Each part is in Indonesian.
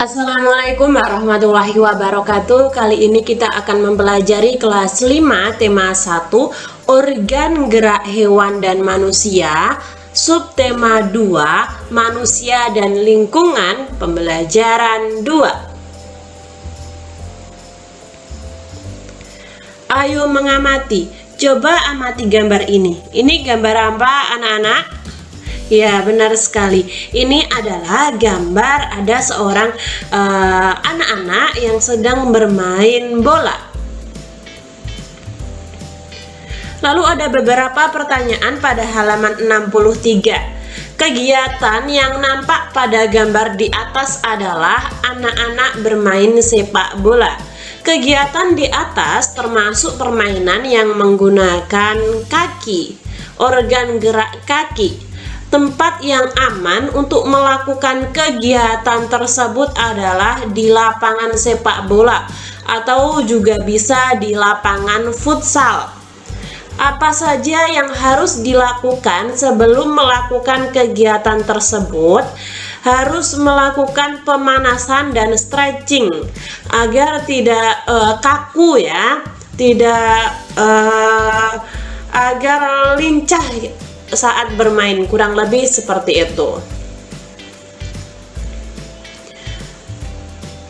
Assalamualaikum warahmatullahi wabarakatuh. Kali ini kita akan mempelajari kelas 5 tema 1 organ gerak hewan dan manusia, subtema 2 manusia dan lingkungan, pembelajaran 2. Ayo mengamati. Coba amati gambar ini. Ini gambar apa, anak-anak? Ya, benar sekali. Ini adalah gambar ada seorang anak-anak yang sedang bermain bola. Lalu ada beberapa pertanyaan pada halaman 63. Kegiatan yang nampak pada gambar di atas adalah anak-anak bermain sepak bola. Kegiatan di atas termasuk permainan yang menggunakan kaki, organ gerak kaki. Tempat yang aman untuk melakukan kegiatan tersebut adalah di lapangan sepak bola atau juga bisa di lapangan futsal. Apa saja yang harus dilakukan sebelum melakukan kegiatan tersebut? Harus melakukan pemanasan dan stretching agar tidak kaku ya, tidak agar lincah saat bermain, kurang lebih seperti itu.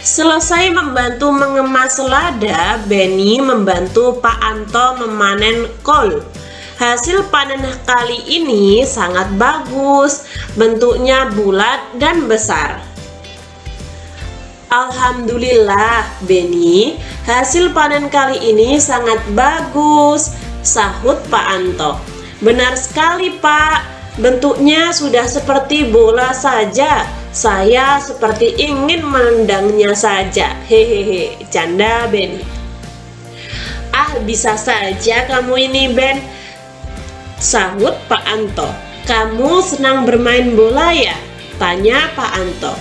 Selesai membantu mengemas lada, Benny membantu Pak Anto memanen kol. Hasil panen kali ini sangat bagus, bentuknya bulat dan besar. Alhamdulillah, Benny, hasil panen kali ini sangat bagus, sahut Pak Anto. Benar sekali, Pak, bentuknya sudah seperti bola saja. Saya seperti ingin menendangnya saja. Hehehe, canda Benny. Ah, bisa saja kamu ini, Ben, sahut Pak Anto. Kamu senang bermain bola ya? Tanya Pak Anto.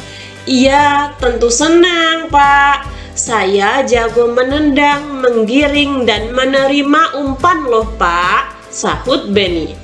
Iya, tentu senang, Pak. Saya jago menendang, menggiring, dan menerima umpan loh, Pak, sahut Benny.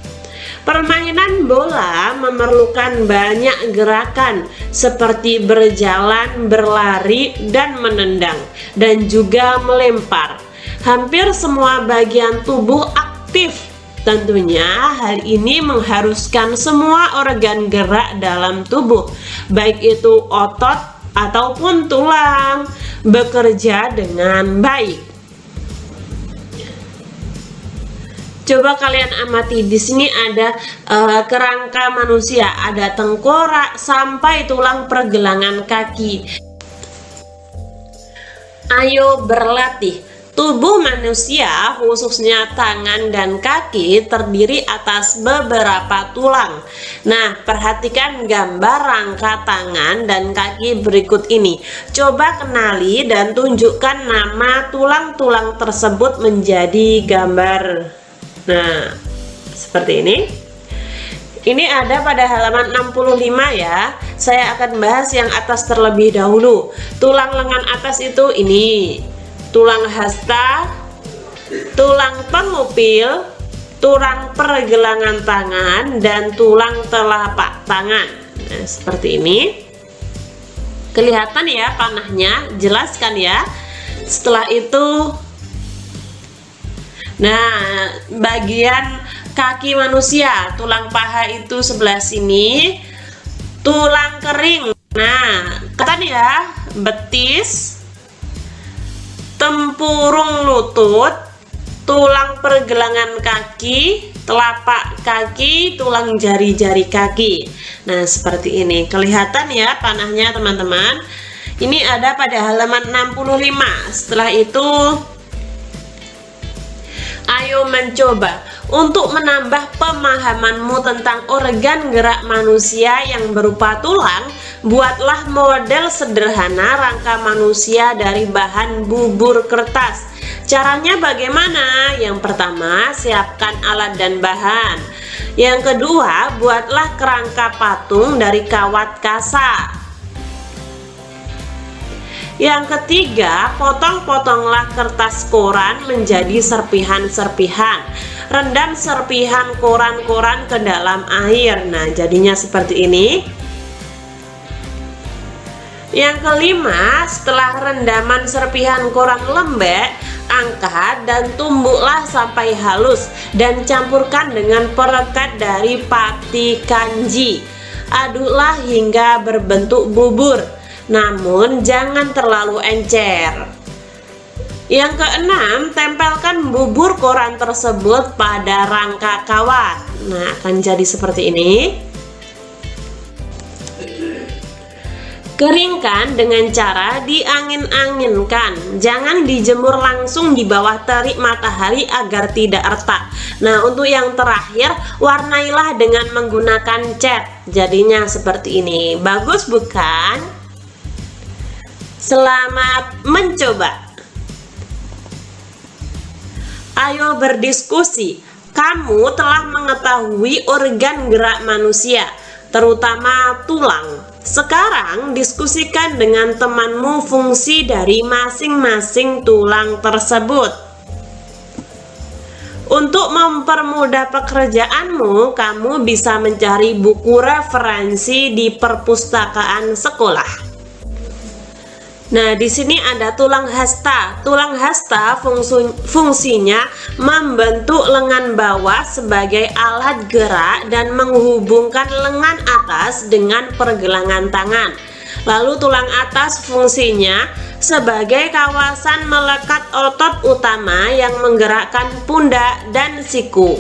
Permainan bola memerlukan banyak gerakan seperti berjalan, berlari, dan menendang, dan juga melempar. Hampir semua bagian tubuh aktif. Tentunya hal ini mengharuskan semua organ gerak dalam tubuh, baik itu otot ataupun tulang, bekerja dengan baik. Coba kalian amati, di sini ada kerangka manusia, ada tengkorak sampai tulang pergelangan kaki. Ayo berlatih. Tubuh manusia, khususnya tangan dan kaki, terdiri atas beberapa tulang. Nah, perhatikan gambar rangka tangan dan kaki berikut ini. Coba kenali dan tunjukkan nama tulang-tulang tersebut menjadi gambar. Nah, seperti ini. Ini ada pada halaman 65 ya. Saya akan bahas yang atas terlebih dahulu. Tulang lengan atas itu ini. Tulang hasta, tulang pengupil, tulang pergelangan tangan, dan tulang telapak tangan. Nah, seperti ini. Kelihatan ya panahnya, jelaskan ya. Setelah itu, nah, bagian kaki manusia, tulang paha itu sebelah sini, tulang kering. Nah, kelihatan ya, betis, tempurung lutut, tulang pergelangan kaki, telapak kaki, tulang jari-jari kaki. Nah, seperti ini. Kelihatan ya panahnya, teman-teman. Ini ada pada halaman 65. Setelah itu, ayo mencoba untuk menambah pemahamanmu tentang organ gerak manusia yang berupa tulang. Buatlah model sederhana rangka manusia dari bahan bubur kertas. Caranya bagaimana? Yang pertama, siapkan alat dan bahan. Yang kedua, buatlah kerangka patung dari kawat kasa. Yang ketiga, potong-potonglah kertas koran menjadi serpihan-serpihan. Rendam serpihan koran-koran ke dalam air. Nah, jadinya seperti ini. Yang kelima, setelah rendaman serpihan koran lembek, angkat dan tumbuklah sampai halus dan campurkan dengan perekat dari pati kanji. Aduklah hingga berbentuk bubur, namun jangan terlalu encer. Yang keenam, tempelkan bubur koran tersebut pada rangka kawat. Nah, akan jadi seperti ini. Keringkan dengan cara diangin-anginkan. Jangan dijemur langsung di bawah terik matahari agar tidak retak. Nah, untuk yang terakhir, warnailah dengan menggunakan cat. Jadinya seperti ini. Bagus bukan? Selamat mencoba. Ayo berdiskusi. Kamu telah mengetahui organ gerak manusia, terutama tulang. Sekarang diskusikan dengan temanmu fungsi dari masing-masing tulang tersebut. Untuk mempermudah pekerjaanmu, kamu bisa mencari buku referensi di perpustakaan sekolah. Nah, di sini ada tulang hasta. Tulang hasta fungsinya membentuk lengan bawah sebagai alat gerak dan menghubungkan lengan atas dengan pergelangan tangan. Lalu tulang atas fungsinya sebagai kawasan melekat otot utama yang menggerakkan pundak dan siku.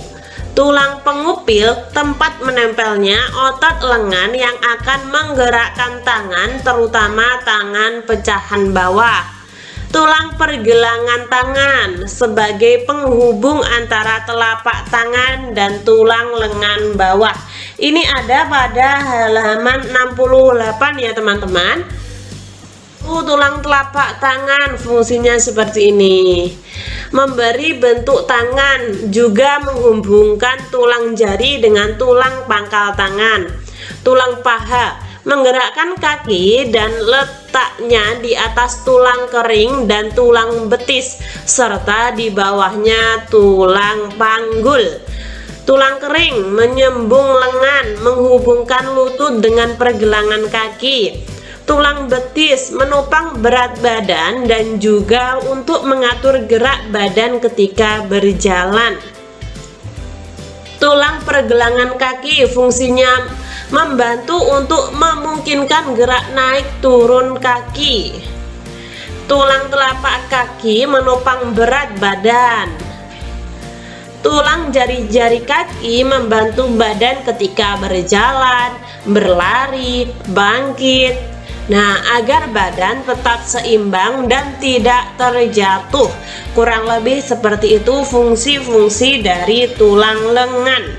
Tulang pengupil tempat menempelnya otot lengan yang akan menggerakkan tangan, terutama tangan pecahan bawah. Tulang pergelangan tangan sebagai penghubung antara telapak tangan dan tulang lengan bawah. Ini ada pada halaman 68 ya teman-teman. Tulang telapak tangan fungsinya seperti ini. Memberi bentuk tangan, juga menghubungkan tulang jari dengan tulang pangkal tangan. Tulang paha menggerakkan kaki dan letaknya di atas tulang kering dan tulang betis, serta di bawahnya tulang panggul. Tulang kering menyembung lengan, menghubungkan lutut dengan pergelangan kaki. Tulang betis menopang berat badan dan juga untuk mengatur gerak badan ketika berjalan. Tulang pergelangan kaki fungsinya membantu untuk memungkinkan gerak naik turun kaki. Tulang telapak kaki menopang berat badan. Tulang jari-jari kaki membantu badan ketika berjalan, berlari, bangkit. Nah, agar badan tetap seimbang dan tidak terjatuh. Kurang lebih seperti itu fungsi-fungsi dari tulang lengan.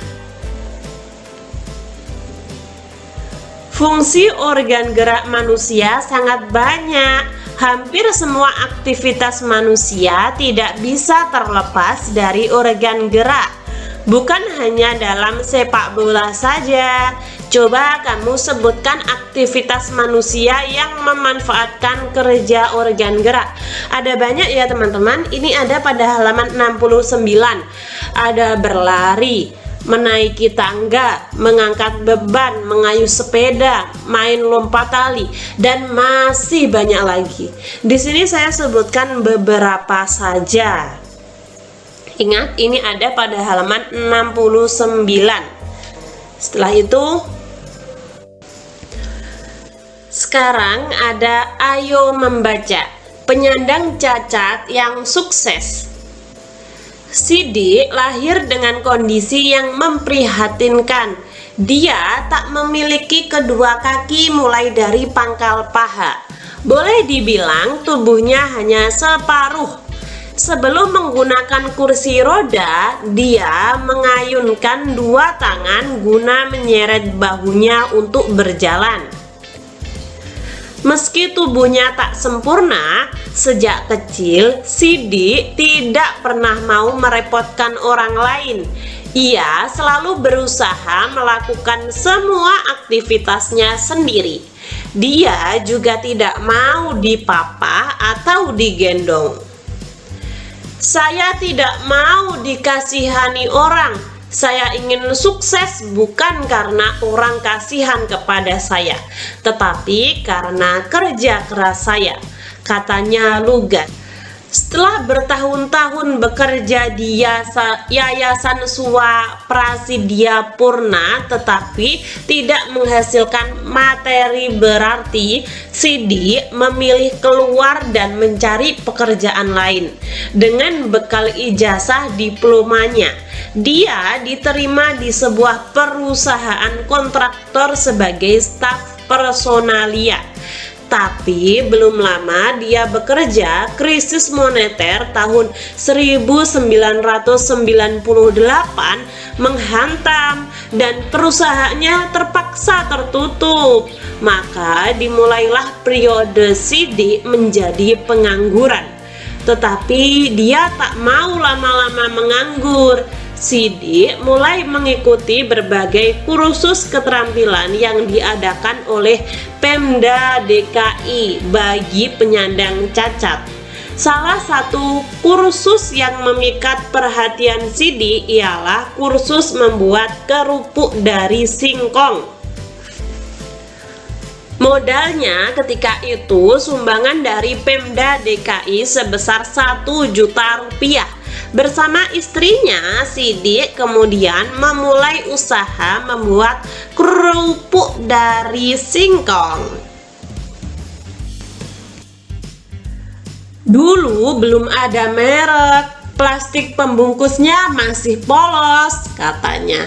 Fungsi organ gerak manusia sangat banyak. Hampir semua aktivitas manusia tidak bisa terlepas dari organ gerak. Bukan hanya dalam sepak bola saja. Coba kamu sebutkan aktivitas manusia yang memanfaatkan kerja organ gerak. Ada banyak ya teman-teman. Ini ada pada halaman 69. Ada berlari, menaiki tangga, mengangkat beban, mengayuh sepeda, main lompat tali, dan masih banyak lagi. Di sini saya sebutkan beberapa saja. Ingat, ini ada pada halaman 69. Setelah itu, sekarang ada ayo membaca. Penyandang cacat yang sukses. Sidi lahir dengan kondisi yang memprihatinkan. Dia tak memiliki kedua kaki mulai dari pangkal paha. Boleh dibilang tubuhnya hanya separuh. Sebelum menggunakan kursi roda, dia mengayunkan dua tangan guna menyeret bahunya untuk berjalan. Meski tubuhnya tak sempurna, sejak kecil Sidi tidak pernah mau merepotkan orang lain. Ia selalu berusaha melakukan semua aktivitasnya sendiri. Dia juga tidak mau dipapa atau digendong. Saya tidak mau dikasihani orang, Saya ingin sukses bukan karena orang kasihan kepada saya, tetapi karena kerja keras saya, katanya Lugan. Setelah bertahun-tahun bekerja di Yayasan Suwa Prasidya Purna tetapi tidak menghasilkan materi berarti, Sidi memilih keluar dan mencari pekerjaan lain. Dengan bekal ijazah diplomanya, dia diterima di sebuah perusahaan kontraktor sebagai staf personalia. Tapi belum lama dia bekerja, krisis moneter tahun 1998 menghantam dan perusahaannya terpaksa tertutup. Maka dimulailah periode Sidi menjadi pengangguran. Tetapi dia tak mau lama-lama menganggur. Sidi mulai mengikuti berbagai kursus keterampilan yang diadakan oleh Pemda DKI bagi penyandang cacat. Salah satu kursus yang memikat perhatian Sidi ialah kursus membuat kerupuk dari singkong. Modalnya ketika itu sumbangan dari Pemda DKI sebesar 1 juta rupiah. Bersama istrinya, Sidi kemudian memulai usaha membuat kerupuk dari singkong. Dulu belum ada merek, plastik pembungkusnya masih polos, katanya.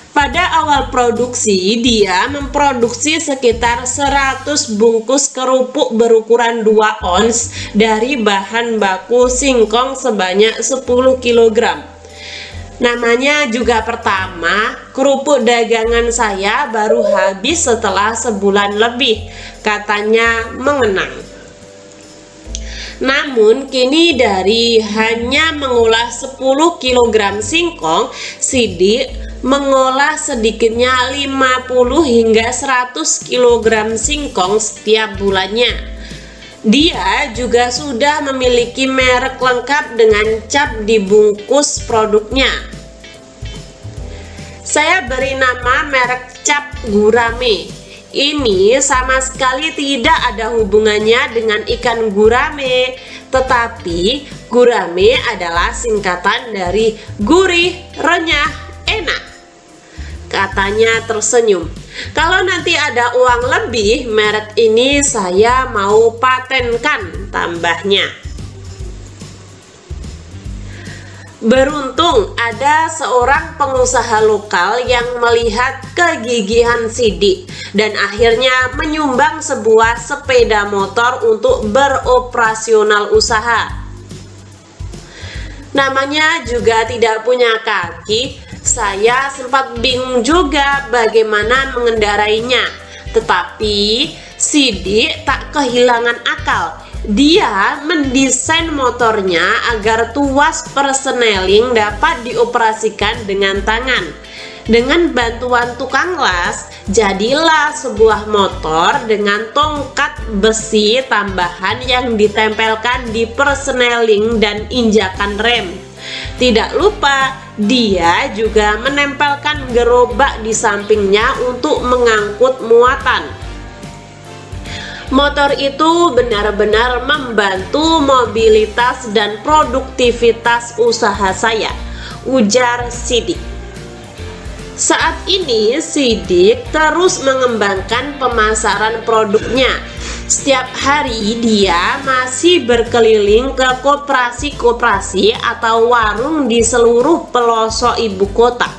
Pada awal produksi, dia memproduksi sekitar 100 bungkus kerupuk berukuran 2 ons dari bahan baku singkong sebanyak 10 kg. Namanya juga pertama, kerupuk dagangan saya baru habis setelah sebulan lebih, katanya mengenang. Namun kini dari hanya mengolah 10 kg singkong, Sidi mengolah sedikitnya 50 hingga 100 kg singkong setiap bulannya. Dia juga sudah memiliki merek lengkap dengan cap di bungkus produknya. Saya beri nama merek cap gurame. Ini sama sekali tidak ada hubungannya dengan ikan gurame, tetapi gurame adalah singkatan dari gurih, renyah, enak, katanya tersenyum. Kalau nanti ada uang lebih, merek ini saya mau patenkan, tambahnya. Beruntung ada seorang pengusaha lokal yang melihat kegigihan Sidi dan akhirnya menyumbang sebuah sepeda motor untuk beroperasional usaha. Namanya juga tidak punya kaki. Saya sempat bingung juga bagaimana mengendarainya, tetapi Sidi tak kehilangan akal. Dia mendesain motornya agar tuas perseneling dapat dioperasikan dengan tangan. Dengan bantuan tukang las, jadilah sebuah motor dengan tongkat besi tambahan yang ditempelkan di perseneling dan injakan rem. Tidak lupa, dia juga menempelkan gerobak di sampingnya untuk mengangkut muatan. Motor itu benar-benar membantu mobilitas dan produktivitas usaha saya, ujar Sidi. Saat ini Sidi terus mengembangkan pemasaran produknya. Setiap hari dia masih berkeliling ke koperasi-koperasi atau warung di seluruh pelosok ibu kota.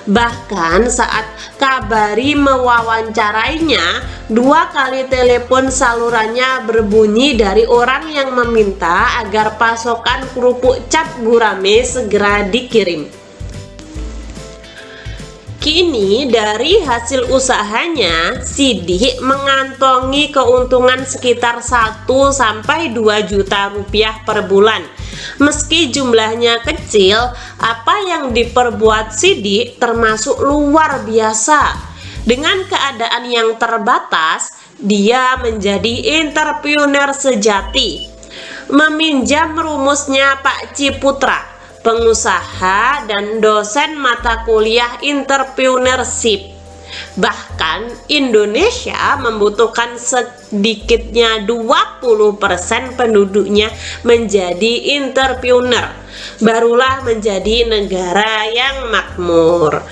Bahkan saat kabari mewawancarainya, 2 kali telepon salurannya berbunyi dari orang yang meminta agar pasokan kerupuk cap gurame segera dikirim. Kini dari hasil usahanya, Sidi mengantongi keuntungan sekitar 1-2 juta rupiah per bulan. Meski jumlahnya kecil, apa yang diperbuat Sidi termasuk luar biasa. Dengan keadaan yang terbatas, dia menjadi entrepreneur sejati. Meminjam rumusnya Pak Ciputra, pengusaha, dan dosen mata kuliah entrepreneurship. Bahkan Indonesia membutuhkan sedikitnya 20% penduduknya menjadi entrepreneur, barulah menjadi negara yang makmur.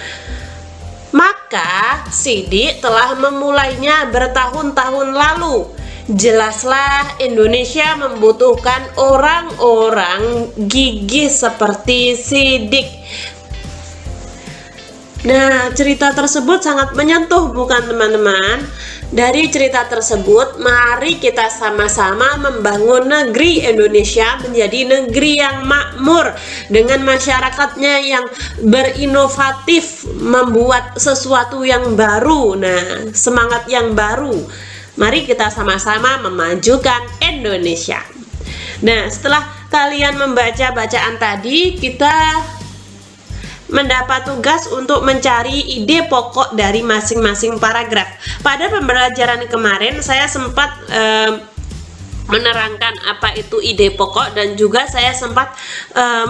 Maka Sidik telah memulainya bertahun-tahun lalu. Jelaslah Indonesia membutuhkan orang-orang gigih seperti Sidik. Nah, cerita tersebut sangat menyentuh, bukan teman-teman? Dari cerita tersebut, mari kita sama-sama membangun negeri Indonesia menjadi negeri yang makmur, dengan masyarakatnya yang berinovatif, membuat sesuatu yang baru. Nah, semangat yang baru. Mari kita sama-sama memajukan Indonesia. Nah, setelah kalian membaca bacaan tadi, kita mendapat tugas untuk mencari ide pokok dari masing-masing paragraf. Pada pembelajaran kemarin saya sempat menerangkan apa itu ide pokok, dan juga saya sempat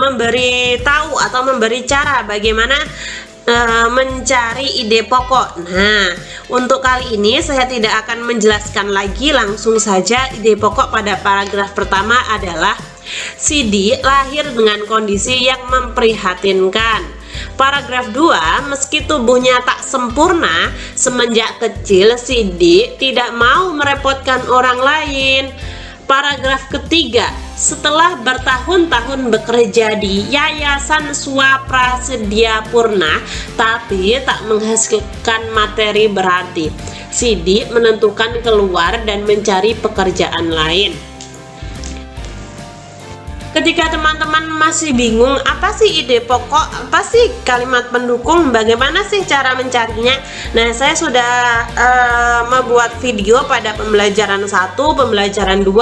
memberi tahu atau memberi cara bagaimana mencari ide pokok. Nah, untuk kali ini saya tidak akan menjelaskan lagi, langsung saja ide pokok pada paragraf pertama adalah Sidik lahir dengan kondisi yang memprihatinkan. Paragraf 2, meski tubuhnya tak sempurna, semenjak kecil Sidik tidak mau merepotkan orang lain. Paragraf ketiga, setelah bertahun-tahun bekerja di Yayasan Swaprasedia Purna tapi tak menghasilkan materi berarti, Sidik menentukan keluar dan mencari pekerjaan lain. Ketika teman-teman masih bingung apa sih ide pokok, apa sih kalimat pendukung, bagaimana sih cara mencarinya, nah saya sudah membuat video pada pembelajaran 1, pembelajaran 2,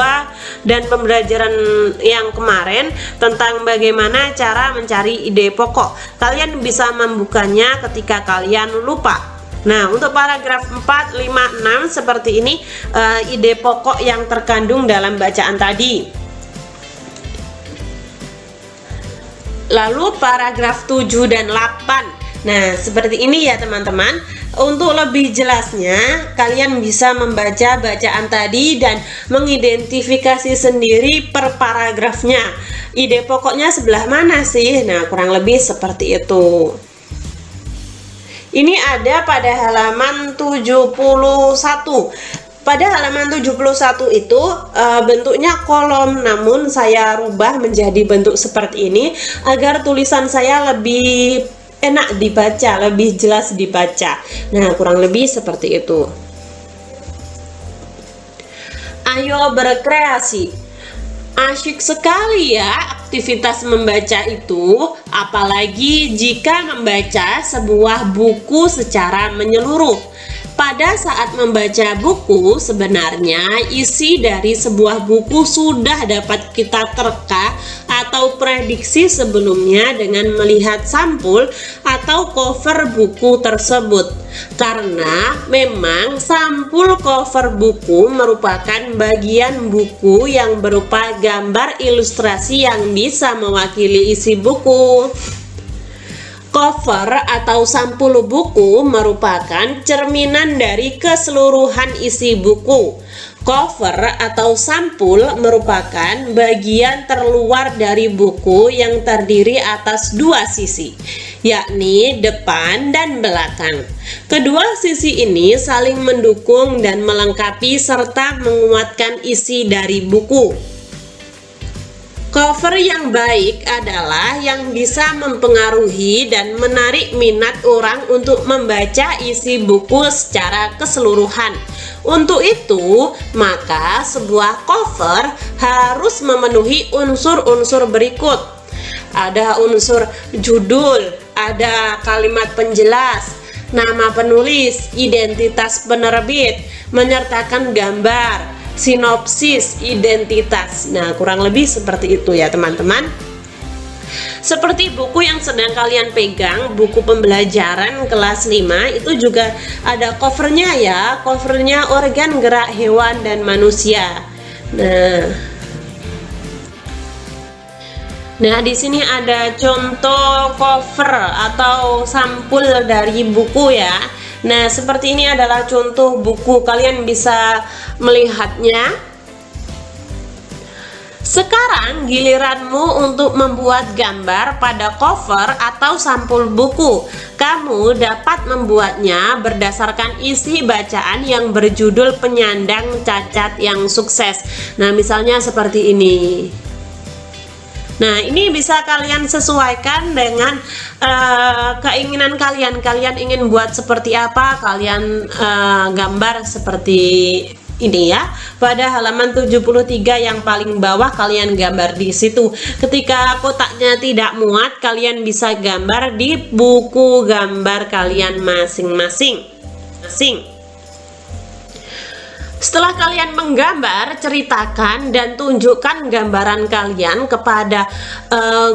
dan pembelajaran yang kemarin tentang bagaimana cara mencari ide pokok. Kalian bisa membukanya ketika kalian lupa. Nah, untuk paragraf 4, 5, 6 seperti ini ide pokok yang terkandung dalam bacaan tadi. Lalu paragraf 7 dan 8. Nah, seperti ini ya teman-teman. Untuk lebih jelasnya, kalian bisa membaca bacaan tadi dan mengidentifikasi sendiri per paragrafnya. Ide pokoknya sebelah mana sih? Nah, kurang lebih seperti itu. Ini ada pada halaman 71. Pada halaman 71 itu bentuknya kolom, namun saya rubah menjadi bentuk seperti ini agar tulisan saya lebih enak dibaca, lebih jelas dibaca. Nah, kurang lebih seperti itu. Ayo berkreasi. Asyik sekali ya aktivitas membaca itu, apalagi jika membaca sebuah buku secara menyeluruh. Pada saat membaca buku, sebenarnya isi dari sebuah buku sudah dapat kita terka atau prediksi sebelumnya dengan melihat sampul atau cover buku tersebut. Karena memang sampul cover buku merupakan bagian buku yang berupa gambar ilustrasi yang bisa mewakili isi buku. Cover atau sampul buku merupakan cerminan dari keseluruhan isi buku. Cover atau sampul merupakan bagian terluar dari buku yang terdiri atas dua sisi, yakni depan dan belakang. Kedua sisi ini saling mendukung dan melengkapi serta menguatkan isi dari buku. Cover yang baik adalah yang bisa mempengaruhi dan menarik minat orang untuk membaca isi buku secara keseluruhan. Untuk itu, maka sebuah cover harus memenuhi unsur-unsur berikut. Ada unsur judul, ada kalimat penjelas, nama penulis, identitas penerbit, menyertakan gambar, sinopsis, identitas. Nah, kurang lebih seperti itu ya teman-teman. Seperti buku yang sedang kalian pegang, buku pembelajaran kelas 5 itu juga ada covernya ya. Covernya organ gerak hewan dan manusia. Nah, Nah, di sini ada contoh cover atau sampul dari buku ya. Nah, seperti ini adalah contoh buku, kalian bisa melihatnya. Sekarang giliranmu untuk membuat gambar pada cover atau sampul buku. Kamu dapat membuatnya berdasarkan isi bacaan yang berjudul Penyandang Cacat yang Sukses. Nah, misalnya seperti ini. Nah, ini bisa kalian sesuaikan dengan keinginan kalian. Kalian ingin buat seperti apa? Kalian gambar seperti ini ya. Pada halaman 73 yang paling bawah kalian gambar di situ. Ketika kotaknya tidak muat, kalian bisa gambar di buku gambar kalian masing-masing. Setelah kalian menggambar, ceritakan dan tunjukkan gambaran kalian kepada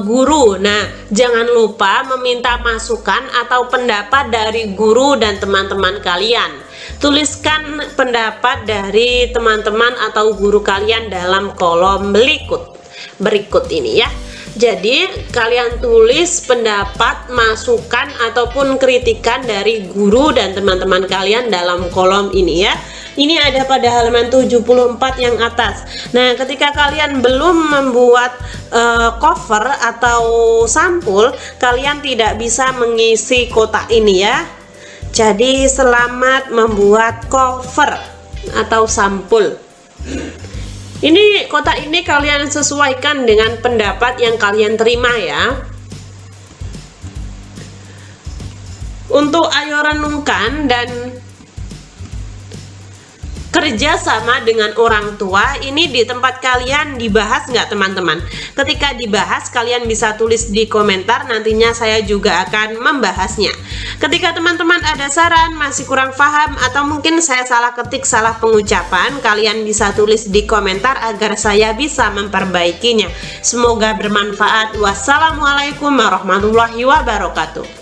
guru. Nah, jangan lupa meminta masukan atau pendapat dari guru dan teman-teman kalian. Tuliskan pendapat dari teman-teman atau guru kalian dalam kolom berikut ini ya. Jadi kalian tulis pendapat, masukan ataupun kritikan dari guru dan teman-teman kalian dalam kolom ini ya. Ini ada pada halaman 74 yang atas. Nah, ketika kalian belum membuat cover atau sampul, kalian tidak bisa mengisi kotak ini ya. Jadi selamat membuat cover atau sampul. Ini kotak ini kalian sesuaikan dengan pendapat yang kalian terima ya. Untuk ayo renungkan dan kerja sama dengan orang tua, ini di tempat kalian dibahas nggak teman-teman? Ketika dibahas, kalian bisa tulis di komentar, nantinya saya juga akan membahasnya. Ketika teman-teman ada saran, masih kurang paham, atau mungkin saya salah ketik, salah pengucapan, kalian bisa tulis di komentar agar saya bisa memperbaikinya. Semoga bermanfaat. Wassalamualaikum warahmatullahi wabarakatuh.